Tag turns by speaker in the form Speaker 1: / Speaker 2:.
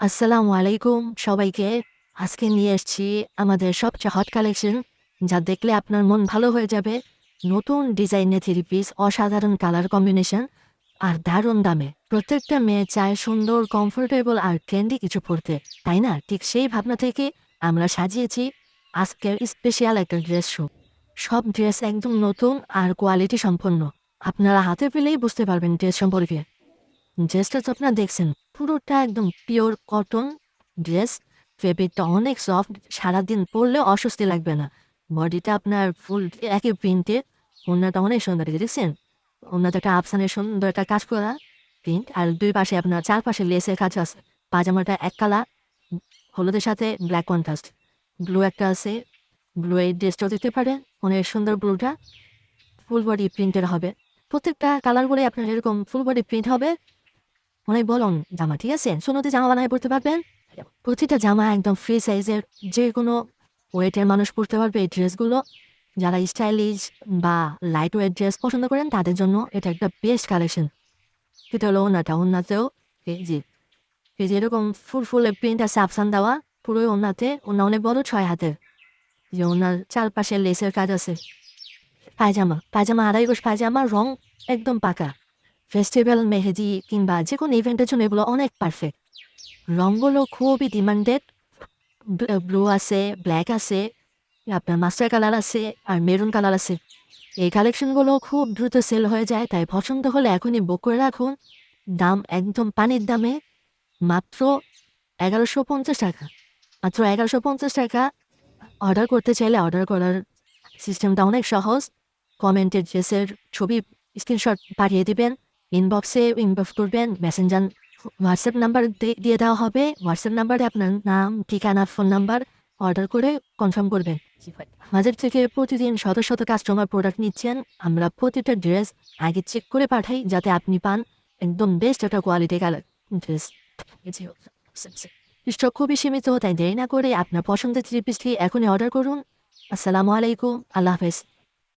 Speaker 1: আসসালামু আলাইকুম সবাইকে। আজকে নিয়ে এসেছি আমাদের সবচেয়ে হট কালেকশন, যা দেখলে আপনার মন ভালো হয়ে যাবে। নতুন ডিজাইনের থ্রি পিস, অসাধারণ কালার কম্বিনেশন আর দারুণ দামে। প্রত্যেকটা মেয়ে চায় সুন্দর, কমফোর্টেবল আর ট্রেন্ডি কিছু পরতে, তাই না? ঠিক সেই ভাবনা থেকে আমরা সাজিয়েছি আজকের স্পেশাল একটা ড্রেস শো। সব ড্রেস একদম নতুন আর কোয়ালিটি সম্পন্ন। আপনারা হাতে পেলেই বুঝতে পারবেন ড্রেস সম্পর্কে। ড্রেসটা তো আপনারা দেখছেন, পুরোটা একদম পিওর কটন ড্রেস। ফেব্রিকটা অনেক সফট, সারাদিন পরলেও অস্বস্তি লাগবে না। বডিটা আপনার ফুল একই প্রিন্টের, ওড়নাটা অনেক সুন্দর, দেখছেন? ওড়নাতে একটা আফসানের সুন্দর একটা কাজ করা প্রিন্ট, আর দুই পাশে আপনার চারপাশে লেসের কাজ আছে। পাজামাটা এক কালার, হলুদের সাথে ব্ল্যাক কন্ট্রাস্ট, ব্লু একটা আছে। ব্লু এই ড্রেসটাও দিতে পারে, অনেক সুন্দর ব্লুটা। ফুল বডি প্রিন্টের হবে, প্রত্যেকটা কালারগুলোই আপনার এরকম ফুল বডি প্রিন্ট হবে। অনেক বলুন জামা, ঠিক আছে? সুন্নতি জামা বানায় পড়তে পারবেন। প্রতিটা জামা একদম ফ্রি সাইজের, যে কোনো ওয়েটের মানুষ পরতে পারবে এই ড্রেসগুলো। যারা স্টাইলিশ বা লাইট ওয়েট ড্রেস পছন্দ করেন তাদের জন্য এটা একটা বেস্ট কালেকশন। এটা হলো ওনাতেও এই যে এরকম ফুল ফুলের প্রিন্ট আছে, আফসান দেওয়া পুরো ওনাতে। ওনা অনেক বড়, 6 হাতের। যে ওনার চারপাশে লেসের কাজ আছে। পায়জামা আড়াই গজ পায়জামা, রং একদম পাকা। ফেস্টিভ্যাল, মেহেদি কিংবা যে কোনো ইভেন্টের জন্য এগুলো অনেক পারফেক্ট। রঙগুলো খুবই ডিমান্ডেড। ব্লু আছে, ব্ল্যাক আছে, আপনার মাস্টার কালার আছে, আর মেরুন কালার আছে। এই কালেকশনগুলো খুব দ্রুত সেল হয়ে যায়, তাই পছন্দ হলে এখনই বুক করে রাখুন। দাম একদম পানির দামে, মাত্র 1150 টাকা। মাত্র 1150 টাকা। অর্ডার করতে চাইলে অর্ডার করার সিস্টেমটা অনেক সহজ। কমেন্টের ড্রেসের ছবি স্ক্রিনশট পাঠিয়ে দিবেন, ইনবক্স করবেন, মেসেঞ্জার হোয়াটসঅ্যাপ নাম্বার দিয়ে দেওয়া হবে। হোয়াটসঅ্যাপ নাম্বারে আপনার নাম, ঠিকানা, ফোন নাম্বার অর্ডার করে কনফার্ম করবেন। আমাদের থেকে প্রতিদিন শত শত কাস্টমার প্রোডাক্ট নিচ্ছেন। আমরা প্রতিটা ড্রেস আগে চেক করে পাঠাই, যাতে আপনি পান একদম বেস্ট একটা কোয়ালিটি কালার ড্রেস। স্টক খুবই সীমিত, তাই দেরি না করে আপনার পছন্দের থ্রি পিসটি এখনই অর্ডার করুন। আসসালামু আলাইকুম, আল্লাহ হাফেজ।